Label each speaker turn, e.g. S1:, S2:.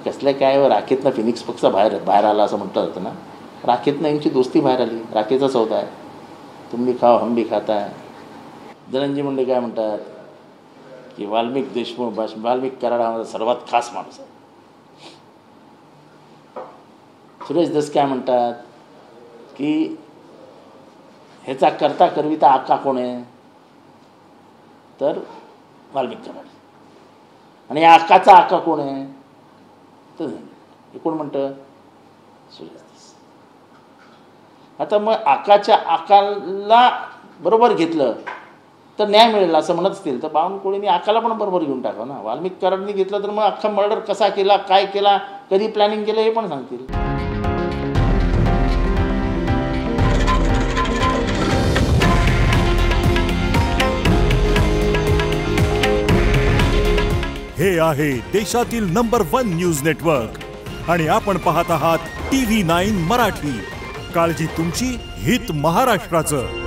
S1: कसल्या काय राखेतनं फिनिक्स पक्ष बाहेर आला असं म्हटलं जातं ना. राखेतनं यांची दोस्ती बाहेर आली. राखेचा सौदा आहे. तुम्ही खाओ हम भी खाता है. धनंजय मुंडे काय म्हणतात की वाल्मिक देशमुख वाल्मिक कराडामध्ये सर्वात खास माणूस आहे. सुरेश दस काय म्हणतात की ह्याचा करता करविता आका कोण आहे तर वाल्मिक कराड. आणि या आकाचा आका कोण आहे तर हे कोण म्हणतं सुरेश दस. आता मग आकाच्या आकाला बरोबर घेतलं तर न्याय मिळेल असं म्हणत असतील तर बावनकुळेंनी आकाला पण बरोबर घेऊन टाकावं ना. वाल्मिक कराडनी घेतलं तर मग अख्खा मर्डर कसा केला, काय केला, कधी प्लॅनिंग केलं हे पण सांगतील.
S2: हे आहे देशातील नंबर 1 न्यूज नेटवर्क आणि आपण पाहत आहात TV9 मराठी. काळजी तुमची, हित महाराष्ट्राचं.